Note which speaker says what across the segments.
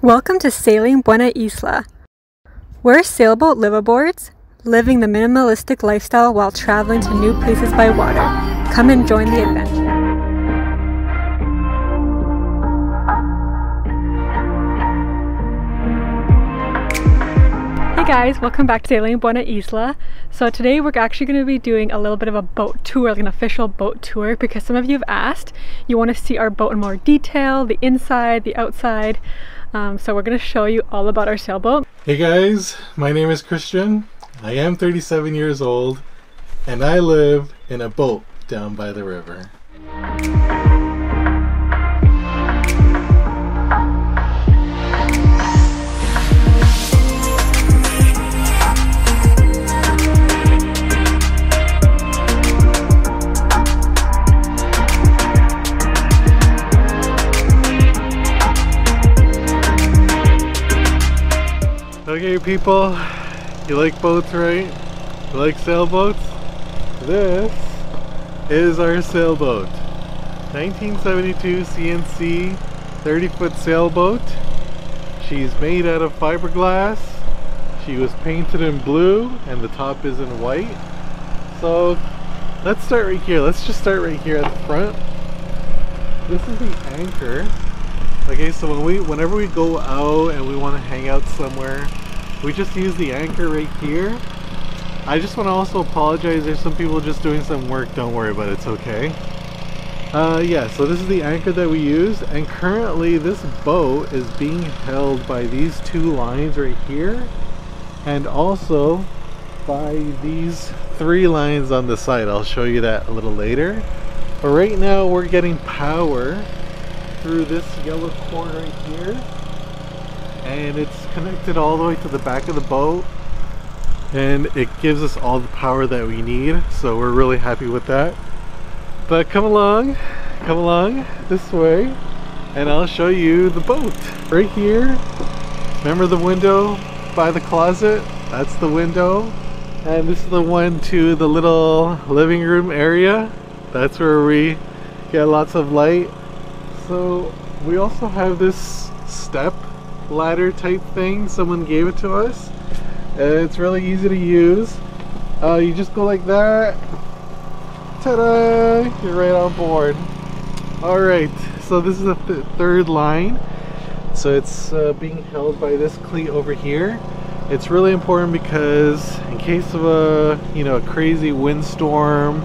Speaker 1: Welcome to Sailing Buena Isla. We're sailboat liveaboards, living the minimalistic lifestyle while traveling to new places by water. Come and join the adventure. Hey guys, welcome back to Sailing Buena Isla. So today we're actually going to be doing a little bit of a boat tour, like an official boat tour, because some of you have asked, you want to see our boat in more detail, the inside, the outside. So we're going to show you all about our sailboat.
Speaker 2: Hey guys, my name is Christian. I am 37 years old and I live in a boat down by the river. Okay people, you like boats, right? You like sailboats? This is our sailboat. 1972 CNC 30-foot sailboat. She's made out of fiberglass. She was painted in blue and the top is in white. So let's start right here. Let's just start right here at the front. This is the anchor. Okay, so whenever we go out and we want to hang out somewhere, we just use the anchor right here. I just want to also apologize, there's some people just doing some work, don't worry about it, it's okay. Yeah, so this is the anchor that we use, and currently this boat is being held by these two lines right here, and also by these three lines on the side. I'll show you that a little later. But right now we're getting power through this yellow cord right here, and it's connected all the way to the back of the boat, and it gives us all the power that we need, so we're really happy with that. But come along this way and I'll show you the boat. Right here, remember the window by the closet? That's the window, and this is the one to the little living room area. That's where we get lots of light. So we also have this step ladder type thing. Someone gave it to us. It's really easy to use. You just go like that. Ta-da! You're right on board. Alright, so this is the third line. So it's being held by this cleat over here. It's really important because in case of a crazy windstorm,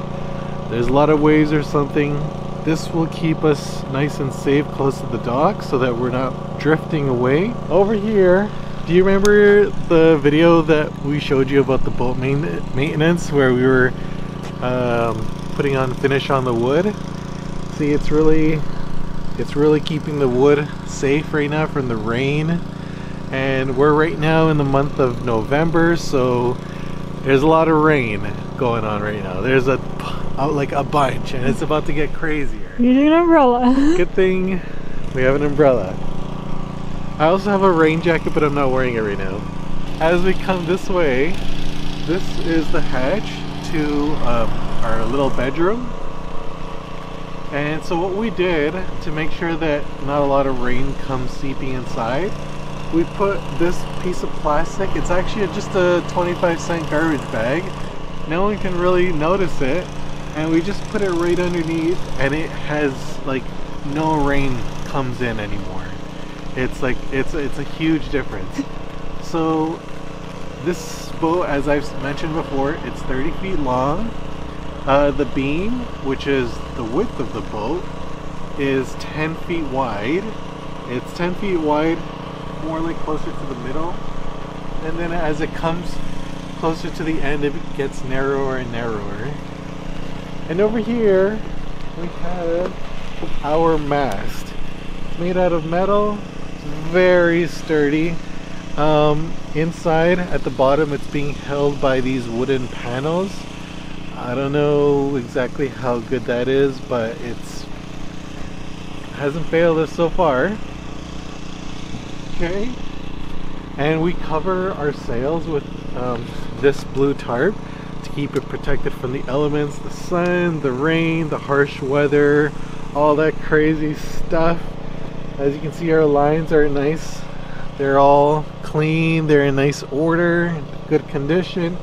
Speaker 2: there's a lot of waves or something, this will keep us nice and safe close to the dock so that we're not drifting away. Over here, do you remember the video that we showed you about the boat maintenance where we were putting on finish on the wood? See, it's really keeping the wood safe right now from the rain. And we're right now in the month of November, so there's a lot of rain going on right now. There's like a bunch, and it's about to get crazier.
Speaker 1: You need an umbrella.
Speaker 2: Good thing we have an umbrella. I also have a rain jacket, but I'm not wearing it right now. As we come this way, this is the hatch to our little bedroom. And so what we did to make sure that not a lot of rain comes seeping inside, we put this piece of plastic. It's actually just a 25-cent garbage bag. No one can really notice it. And we just put it right underneath, and it has like no rain comes in anymore. It's like it's a huge difference. So this boat, as I've mentioned before, it's 30 feet long. The beam, which is the width of the boat, is 10 feet wide. It's 10 feet wide, more like closer to the middle, and then as it comes closer to the end, it gets narrower and narrower. And over here we have our mast. It's made out of metal, very sturdy. Inside at the bottom it's being held by these wooden panels. I don't know exactly how good that is, but it hasn't failed us so far. Okay, and we cover our sails with this blue tarp to keep it protected from the elements, the sun, the rain, the harsh weather, all that crazy stuff. As you can see, our lines are nice They're all clean, they're in nice order, good condition,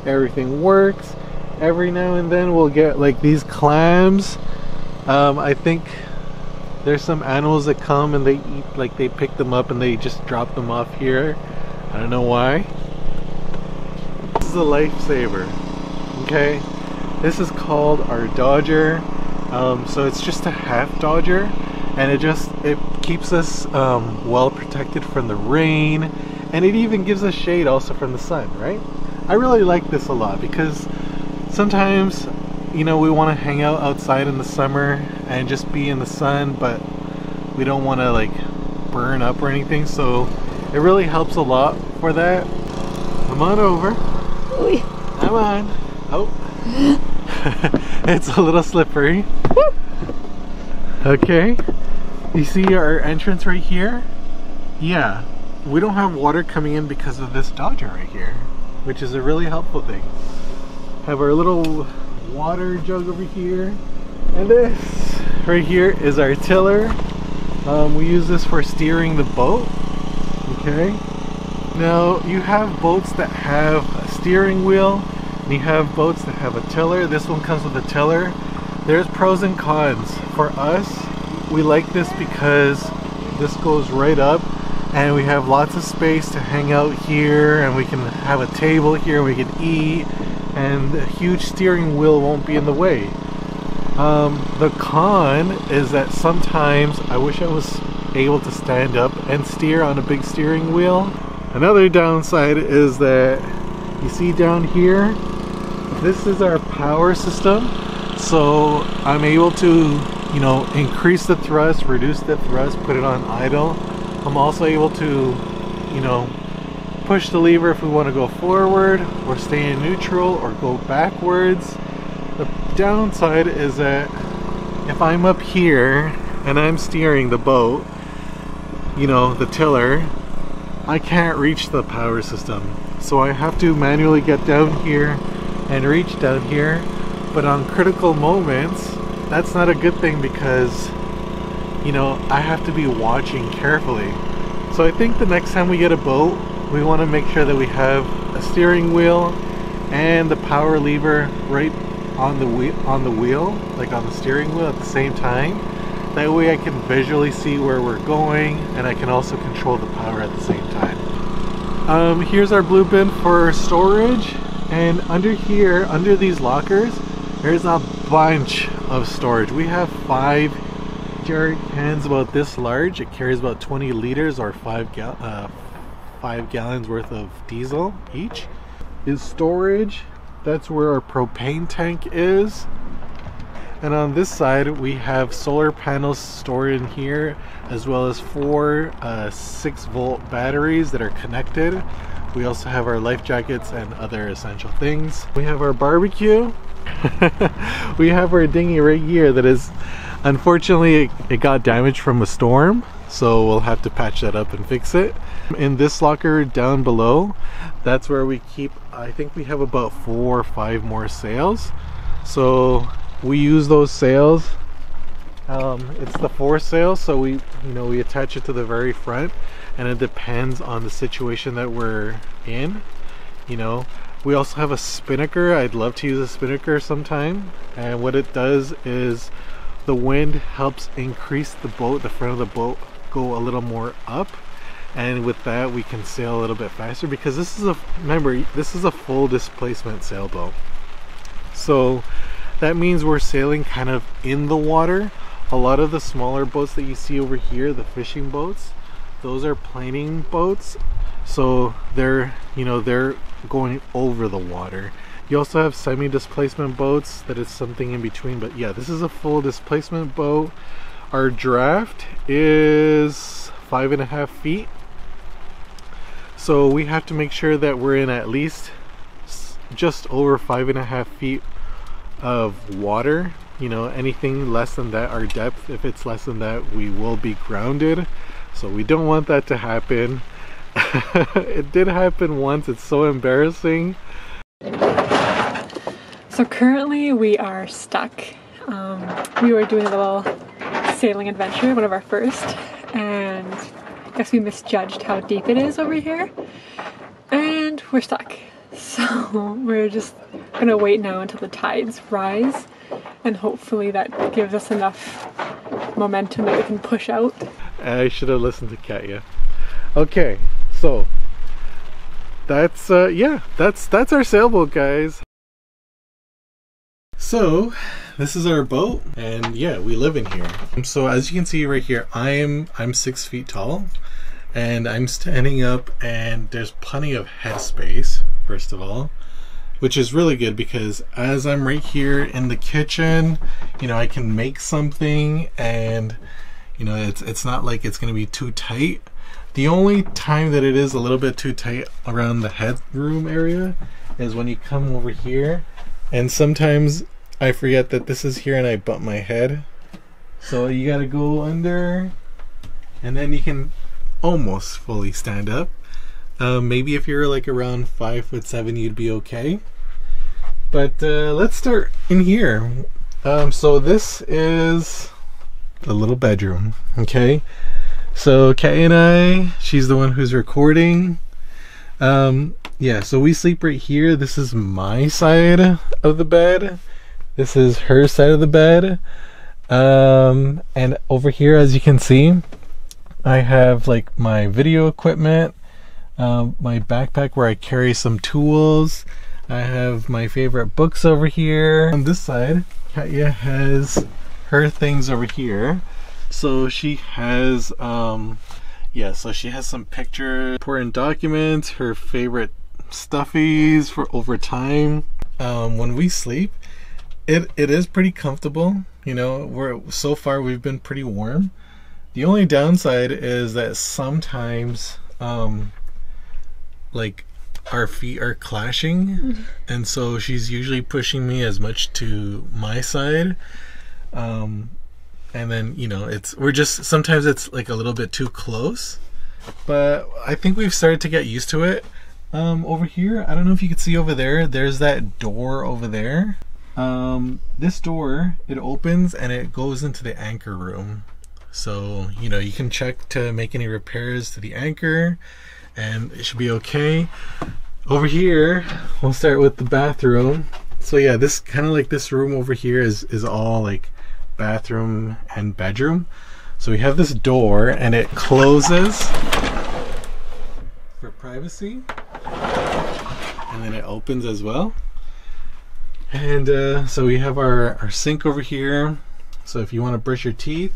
Speaker 2: everything works. Every now and then we'll get like these clams. I think there's some animals that come and they eat, like they pick them up and they just drop them off here. I don't know why. This is a lifesaver, okay? This is called our Dodger. So it's just a half Dodger, and it keeps us well protected from the rain, and it even gives us shade also from the sun, right? I really like this a lot because sometimes, you know, we want to hang out outside in the summer and just be in the sun, but we don't want to like burn up or anything, so it really helps a lot for that. Come on over.
Speaker 1: Oy.
Speaker 2: Come on. Oh. It's a little slippery. Okay. You see our entrance right here? Yeah. We don't have water coming in because of this Dodger right here, which is a really helpful thing. Have our little water jug over here. And this right here is our tiller. We use this for steering the boat. Okay. Now you have boats that have a steering wheel, and you have boats that have a tiller. This one comes with a tiller. There's pros and cons. For us, we like this because this goes right up and we have lots of space to hang out here, and we can have a table here, we can eat, and a huge steering wheel won't be in the way. The con is that sometimes I wish I was able to stand up and steer on a big steering wheel. Another downside is that you see down here, this is our power system, so I'm able to, you know, increase the thrust, reduce the thrust, put it on idle. I'm also able to, you know, push the lever if we want to go forward or stay in neutral or go backwards. The downside is that if I'm up here and I'm steering the boat, you know, the tiller, I can't reach the power system, so I have to manually get down here and reach down here. But on critical moments, that's not a good thing because, you know, I have to be watching carefully. So I think the next time we get a boat, we want to make sure that we have a steering wheel and the power lever right on the wheel, like on the steering wheel at the same time. That way I can visually see where we're going, and I can also control the power at the same time. Here's our blue bin for storage, and under here, under these lockers, there's a bunch of storage. We have 5 jerry cans about this large. It carries about 20 liters or 5 gallons worth of diesel each. Is storage. That's where our propane tank is. And on this side we have solar panels stored in here, as well as 4 6-volt batteries that are connected. We also have our life jackets and other essential things. We have our barbecue. We have our dinghy right here that is, unfortunately, it got damaged from a storm, so we'll have to patch that up and fix it. In this locker down below, that's where we keep, I think we have about 4 or 5 more sails. So we use those sails. It's the foresail, so we attach it to the very front, and it depends on the situation that we're in. You know, we also have a spinnaker. I'd love to use a spinnaker sometime, and what it does is the wind helps increase the boat, the front of the boat, go a little more up, and with that we can sail a little bit faster, because this is this is a full displacement sailboat. So that means we're sailing kind of in the water. A lot of the smaller boats that you see over here, the fishing boats, those are planing boats, so they're going over the water. You also have semi-displacement boats that is something in between, but yeah, this is a full displacement boat. Our draft is 5.5 feet, so we have to make sure that we're in at least just over 5.5 feet of water. You know, anything less than that, our depth, if it's less than that, we will be grounded, so we don't want that to happen. It did happen once. It's so embarrassing.
Speaker 1: So currently we are stuck. We were doing a little sailing adventure, one of our first, and I guess we misjudged how deep it is over here. And we're stuck. So we're just gonna wait now until the tides rise, and hopefully that gives us enough momentum that we can push out.
Speaker 2: I should have listened to Katya. Okay, so that's yeah, that's our sailboat, guys. So this is our boat, and yeah, we live in here. So as you can see right here, I'm 6 feet tall, and I'm standing up, and there's plenty of head space, first of all, which is really good because as I'm right here in the kitchen, you know, I can make something, and you know, it's not like it's going to be too tight. The only time that it is a little bit too tight around the headroom area is when you come over here, and sometimes I forget that this is here and I bump my head. So you got to go under, and then you can almost fully stand up. Maybe if you're like around 5'7", you'd be okay. But let's start in here. So this is the little bedroom, okay? So Kay and I, she's the one who's recording. Yeah, so we sleep right here. This is my side of the bed. This is her side of the bed. And over here, as you can see, I have like my video equipment, my backpack where I carry some tools. I have my favorite books over here. On this side, Katya has her things over here. So she has yeah, so she has some pictures, important documents, her favorite stuffies for over time. When we sleep, it is pretty comfortable. You know, so far we've been pretty warm. The only downside is that sometimes like our feet are clashing, and so she's usually pushing me as much to my side. And then, you know, sometimes it's like a little bit too close, but I think we've started to get used to it. Over here, I don't know if you can see over there, there's that door over there. This door, it opens and it goes into the anchor room. So, you know, you can check to make any repairs to the anchor and it should be okay. Over here, we'll start with the bathroom. So yeah, this kind of like this room over here is all like bathroom and bedroom. So we have this door and it closes for privacy, and then it opens as well. And so we have our sink over here, so if you want to brush your teeth.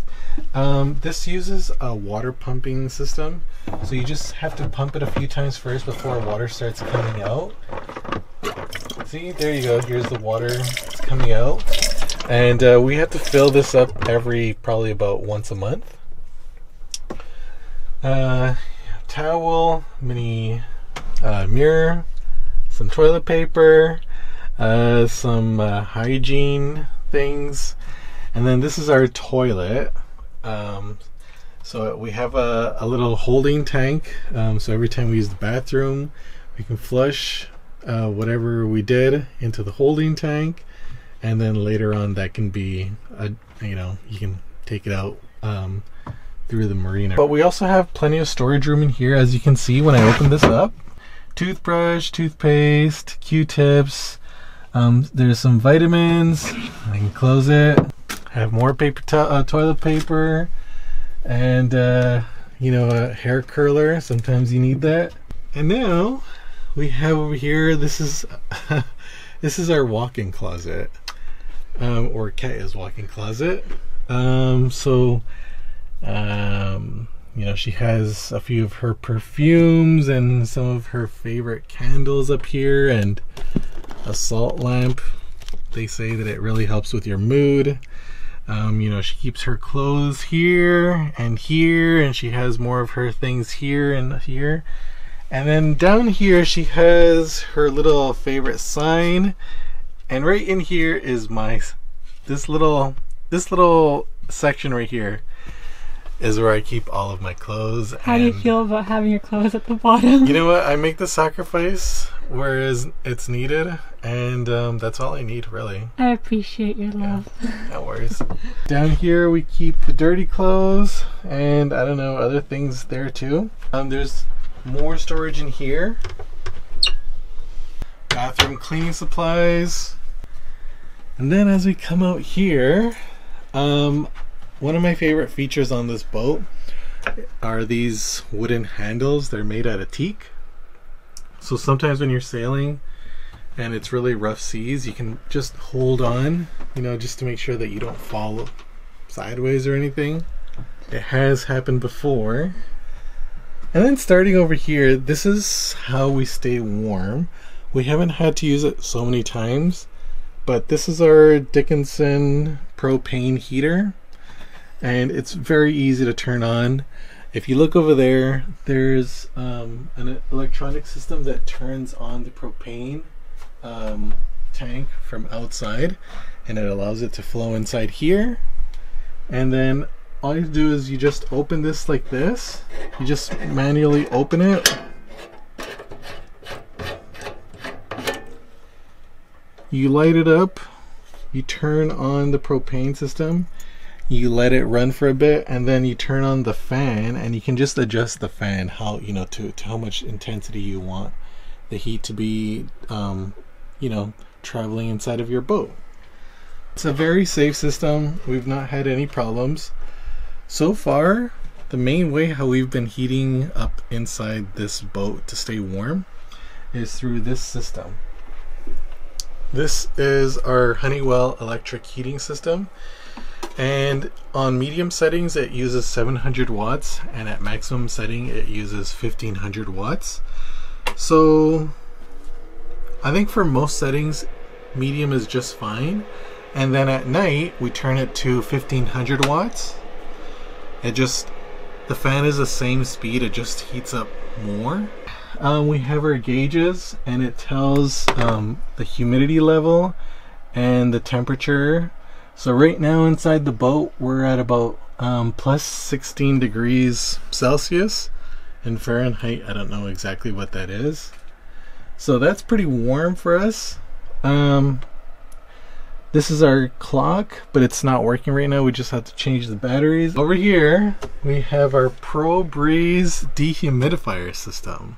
Speaker 2: This uses a water pumping system, so you just have to pump it a few times first before water starts coming out. See, there you go, here's the water, it's coming out. And we have to fill this up probably about once a month. Towel, mini mirror, some toilet paper, some hygiene things, and then this is our toilet. So we have a little holding tank, so every time we use the bathroom, we can flush whatever we did into the holding tank. And then later on, that can be, you know, you can take it out through the marina. But we also have plenty of storage room in here, as you can see when I open this up. Toothbrush, toothpaste, Q-tips. There's some vitamins. I can close it. I have more paper, toilet paper, and you know, a hair curler. Sometimes you need that. And now we have over here. This is this is our walk-in closet. Or Katya's walk-in closet. You know, she has a few of her perfumes and some of her favorite candles up here, and a salt lamp. They say that it really helps with your mood. You know, she keeps her clothes here, and she has more of her things here and here. And then down here she has her little favorite sign, and right in here is this little section right here is where I keep all of my clothes.
Speaker 1: How do you feel about having your clothes at the bottom?
Speaker 2: You know what? I make the sacrifice whereas it's needed, and that's all I need, really.
Speaker 1: I appreciate your love.
Speaker 2: Yeah, no worries. Down here we keep the dirty clothes and I don't know, other things there too. There's more storage in here. Bathroom cleaning supplies. And then as we come out here, one of my favorite features on this boat are these wooden handles. They're made out of teak. So sometimes when you're sailing and it's really rough seas, you can just hold on, you know, just to make sure that you don't fall sideways or anything. It has happened before. And then starting over here, this is how we stay warm. We haven't had to use it so many times, but this is our Dickinson propane heater, and it's very easy to turn on. If you look over there, there's an electronic system that turns on the propane tank from outside, and it allows it to flow inside here. And then all you do is you just open this like this. You just manually open it. You light it up. You turn on the propane system. You let it run for a bit, and then you turn on the fan, and you can just adjust the fan how, you know, to how much intensity you want the heat to be, you know, traveling inside of your boat. It's a very safe system. We've not had any problems so far. The main way how we've been heating up inside this boat to stay warm is through this system. This is our Honeywell electric heating system, and on medium settings it uses 700 watts, and at maximum setting it uses 1500 watts. So I think for most settings medium is just fine, and then at night we turn it to 1500 watts. The fan is the same speed, it just heats up more. We have our gauges, and it tells the humidity level and the temperature. So right now inside the boat we're at about plus 16 degrees Celsius. In Fahrenheit, I don't know exactly what that is. So that's pretty warm for us. This is our clock, but it's not working right now. We just have to change the batteries. Over here we have our Pro Breeze dehumidifier system.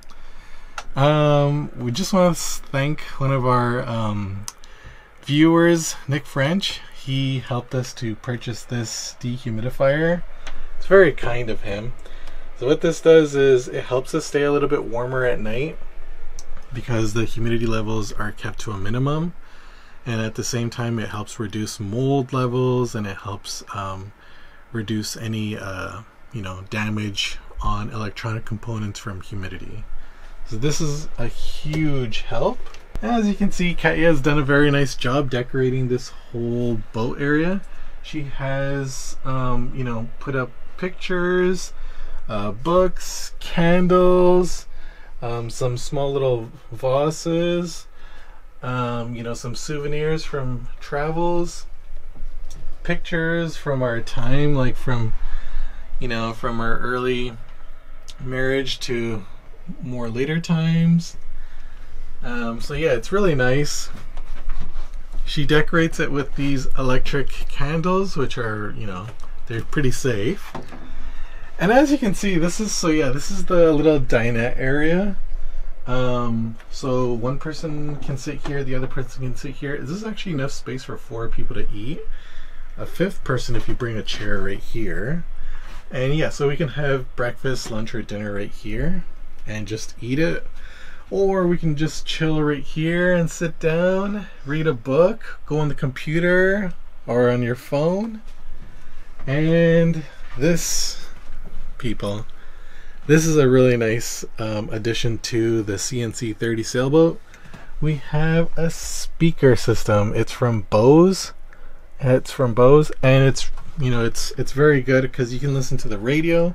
Speaker 2: We just want to thank one of our viewers, Nick French. He helped us to purchase this dehumidifier. It's very kind of him. So what this does is it helps us stay a little bit warmer at night because the humidity levels are kept to a minimum, and at the same time it helps reduce mold levels, and it helps reduce any you know, damage on electronic components from humidity. So this is a huge help. As you can see, Katya has done a very nice job decorating this whole boat area. She has you know, put up pictures, books, candles, some small little vases, you know, some souvenirs from travels, pictures from our time, like from, you know, from our early marriage to more later times. So yeah, it's really nice. She decorates it with these electric candles, which are, you know, they're pretty safe. And as you can see, this is the little dinette area. So one person can sit here, the other person can sit here. This is actually enough space for 4 people to eat. A 5th person if you bring a chair right here. And yeah, so we can have breakfast, lunch, or dinner right here and just eat it. Or we can just chill right here and sit down, read a book, go on the computer or on your phone. And this, people, this is a really nice addition to the CNC 30 sailboat. We have a speaker system. It's from Bose. And it's, you know, it's very good because you can listen to the radio,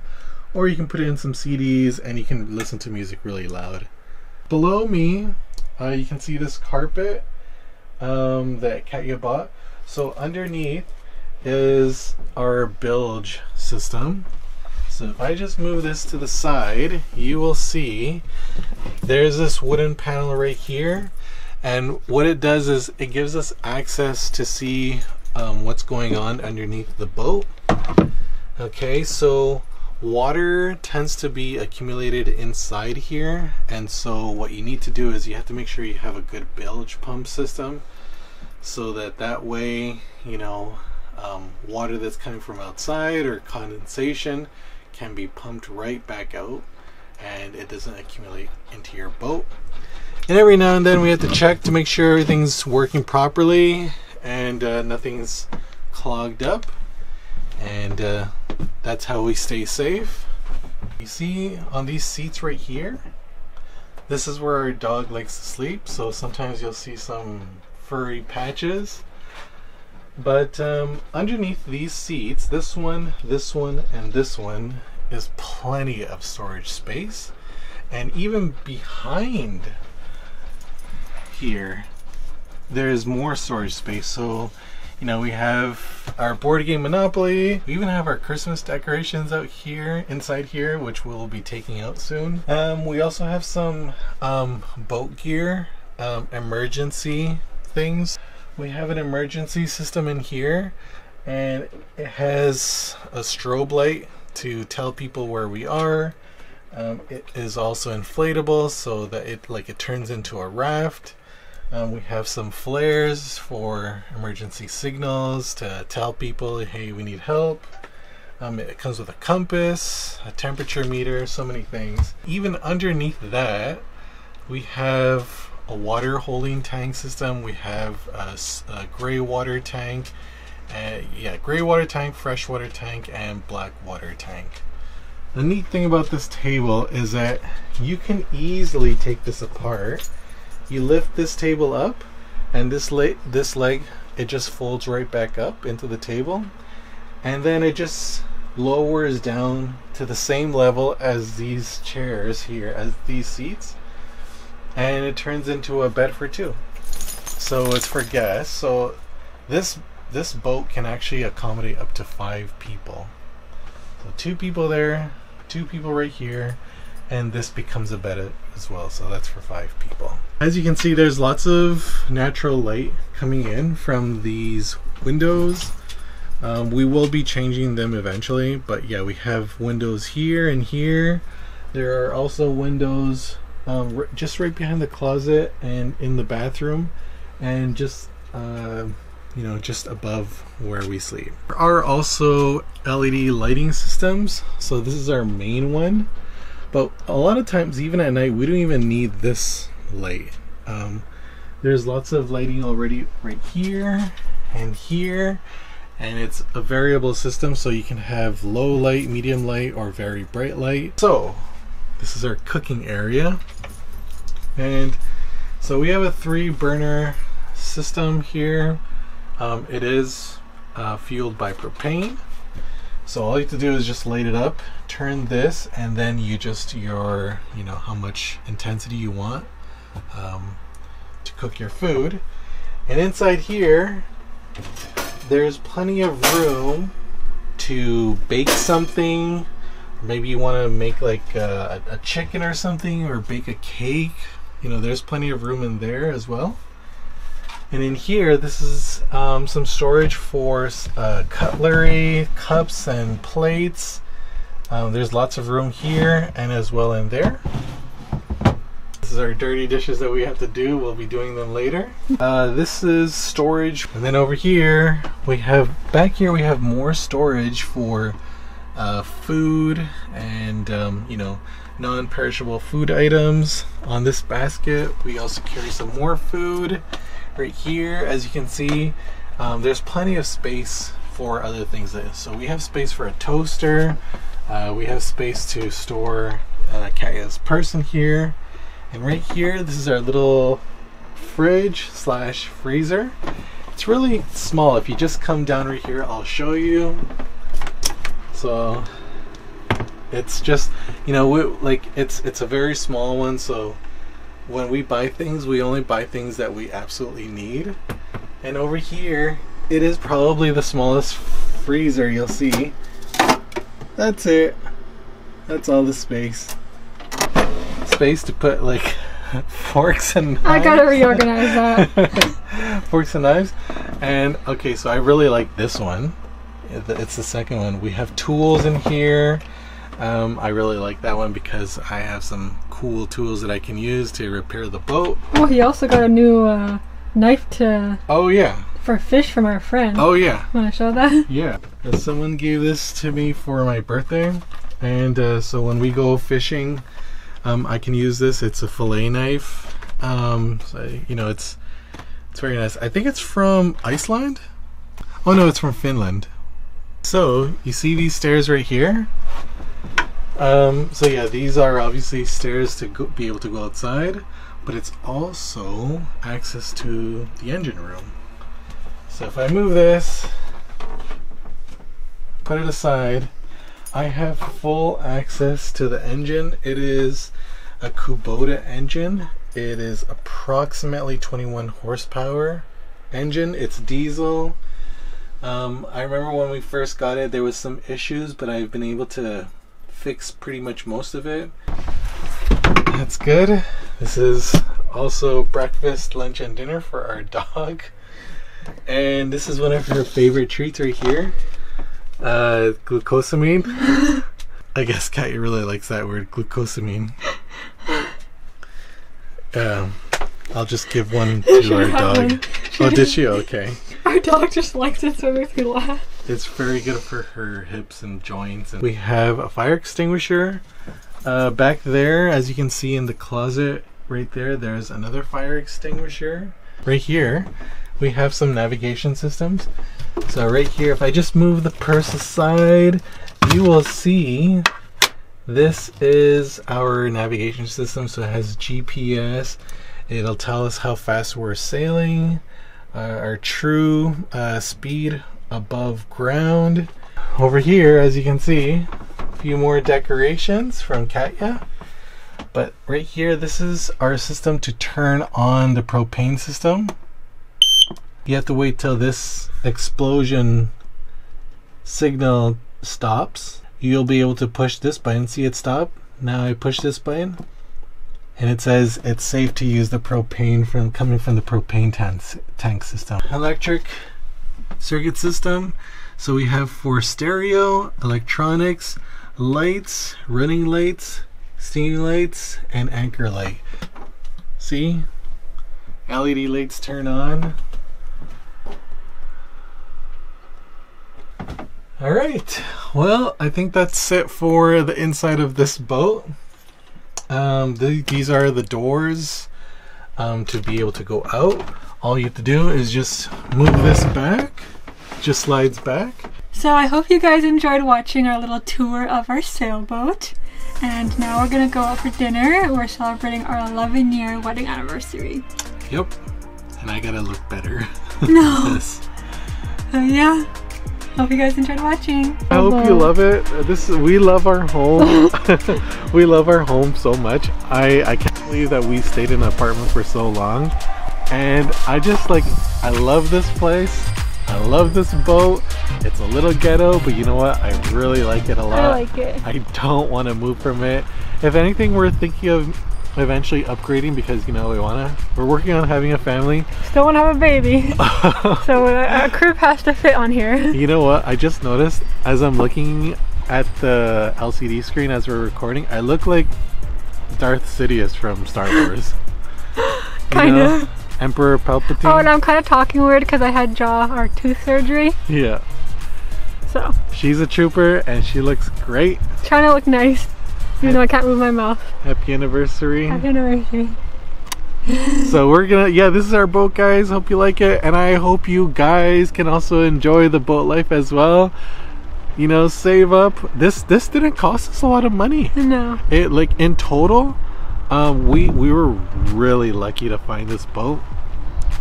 Speaker 2: or you can put in some CDs and you can listen to music really loud. Below me, you can see this carpet that Katya bought. So underneath is our bilge system. So if I just move this to the side, you will see there's this wooden panel right here, and what it does is it gives us access to see what's going on underneath the boat. Okay, so water tends to be accumulated inside here, and so what you need to do is you have to make sure you have a good bilge pump system, so that way, you know, water that's coming from outside or condensation can be pumped right back out and it doesn't accumulate into your boat. And every now and then we have to check to make sure everything's working properly and nothing's clogged up, and that's how we stay safe. You see on these seats right here, this is where our dog likes to sleep, so sometimes you'll see some furry patches. But underneath these seats, this one, and this one, is plenty of storage space. And even behind here, there's more storage space. So, you know, we have our board game Monopoly. We even have our Christmas decorations out here, inside here, which we'll be taking out soon. We also have some boat gear, emergency things. We have an emergency system in here, and it has a strobe light to tell people where we are. It is also inflatable so that it turns into a raft. We have some flares for emergency signals to tell people, hey, we need help. It comes with a compass, a temperature meter, so many things. Even underneath that, we have a water holding tank system. We have a gray water tank, gray water tank, fresh water tank, and black water tank. The neat thing about this table is that you can easily take this apart. You lift this table up, and this leg, it just folds right back up into the table, and then it just lowers down to the same level as these chairs here, as these seats, and it turns into a bed for two. So it's for guests. So this boat can actually accommodate up to 5 people. So 2 people there, 2 people right here, and this becomes a bed as well, so that's for 5 people. As you can see, there's lots of natural light coming in from these windows. We will be changing them eventually, but yeah, we have windows here and here. There are also windows just right behind the closet and in the bathroom, and just just above where we sleep. There are also LED lighting systems, so this is our main one, but a lot of times even at night we don't even need this light. There's lots of lighting already right here and here, and it's a variable system, so you can have low light, medium light, or very bright light. So this is our cooking area, and so we have a 3-burner system here. It is fueled by propane, so all you have to do is just light it up, turn this, and then you just how much intensity you want to cook your food. And inside here there's plenty of room to bake something. Maybe you want to make like a chicken or something, or bake a cake. There's plenty of room in there as well. And in here, this is some storage for cutlery, cups, and plates. There's lots of room here and as well in there. This is our dirty dishes that we have to do. We'll be doing them later. This is storage. And then over here, back here we have more storage for food and non-perishable food items. On this basket, we also carry some more food. Right here, as you can see, there's plenty of space for other things. So we have space for a toaster. We have space to store Kaya's purse in here. And right here, this is our little fridge slash freezer. It's really small. If you just come down right here, I'll show you. So it's just, it's a very small one. So when we buy things, we only buy things that we absolutely need. And over here, it is probably the smallest freezer you'll see. That's it. That's all the space. space to put like forks and knives.
Speaker 1: I gotta reorganize that.
Speaker 2: Forks and knives. And okay, so I really like this one. It's the second one. We have tools in here. I really like that one because I have some cool tools that I can use to repair the boat.
Speaker 1: Oh, he also got a new knife to...
Speaker 2: Oh yeah.
Speaker 1: For fish from our friend.
Speaker 2: Oh yeah.
Speaker 1: Want to show that?
Speaker 2: Yeah. Someone gave this to me for my birthday. And so when we go fishing, I can use this. It's a fillet knife. So, you know, it's very nice. I think it's from Iceland. Oh no, it's from Finland. So you see these stairs right here? So yeah, these are obviously stairs to be able to go outside, but it's also access to the engine room. So if I move this, put it aside, I have full access to the engine. It is a Kubota engine. It is approximately 21 horsepower engine. It's diesel. I remember when we first got it, there was some issues, but I've been able to fix pretty much most of it. That's good. This is also breakfast, lunch, and dinner for our dog. And this is one of her favorite treats right here. Glucosamine. I guess Kat really likes that word, glucosamine. I'll just give one to our dog. Oh, did she? Okay.
Speaker 1: Our dog just likes it, so it makes me laugh.
Speaker 2: It's very good for her hips and joints. And we have a fire extinguisher back there. As you can see in the closet right there, there's another fire extinguisher. Right here, we have some navigation systems. So right here, if I just move the purse aside, you will see this is our navigation system. So it has GPS. It'll tell us how fast we're sailing, our true speed above ground. Over here, as you can see, a few more decorations from Katya. But right here, this is our system to turn on the propane system. You have to wait till this explosion signal stops. You'll be able to push this button. See it stop? Now I push this button and it says it's safe to use the propane coming from the propane tank system. Electric circuit system. So we have for stereo, electronics, lights, running lights, steam lights, and anchor light. See? LED lights turn on. Alright, well, I think that's it for the inside of this boat. These are the doors to be able to go out. All you have to do is just move this back. Just slides back.
Speaker 1: So I hope you guys enjoyed watching our little tour of our sailboat. And now we're gonna go out for dinner. We're celebrating our 11-year wedding anniversary.
Speaker 2: Yep. And I gotta look better.
Speaker 1: No. Yeah. Hope you guys enjoyed watching.
Speaker 2: I hope you love it. We love our home. We love our home so much. I can't believe that we stayed in an apartment for so long. And I love this place. I love this boat. It's a little ghetto, but you know what? I really like it a lot.
Speaker 1: I like it.
Speaker 2: I don't want to move from it. If anything, we're thinking of eventually upgrading because, you know, we're working on having a family.
Speaker 1: Still want to have a baby. So a crib has to fit on here.
Speaker 2: You know what? I just noticed as I'm looking at the LCD screen as we're recording, I look like Darth Sidious from Star Wars.
Speaker 1: Kind of.
Speaker 2: Emperor Palpatine.
Speaker 1: Oh, and I'm kind of talking weird because I had jaw or tooth surgery.
Speaker 2: Yeah.
Speaker 1: So.
Speaker 2: She's a trooper and she looks great.
Speaker 1: Trying to look nice, even though I can't move my mouth.
Speaker 2: Happy anniversary.
Speaker 1: Happy anniversary.
Speaker 2: So we're gonna, this is our boat, guys. Hope you like it, and I hope you guys can also enjoy the boat life as well. You know, save up. This didn't cost us a lot of money.
Speaker 1: No.
Speaker 2: It in total, we were really lucky to find this boat.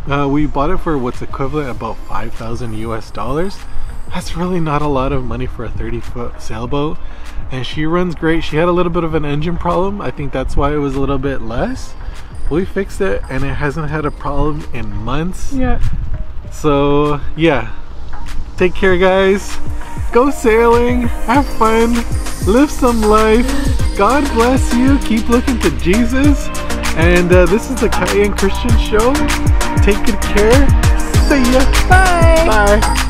Speaker 2: We bought it for what's equivalent about $5,000 US. That's really not a lot of money for a 30-foot sailboat, and she runs great. She had a little bit of an engine problem. I think that's why it was a little bit less. We fixed it and it hasn't had a problem in months.
Speaker 1: Yeah.
Speaker 2: So yeah, take care, guys. Go sailing, have fun, live some life. God bless you. Keep looking to Jesus. And this is the Cayenne Christian Show. Take good care. See ya.
Speaker 1: Bye.
Speaker 2: Bye.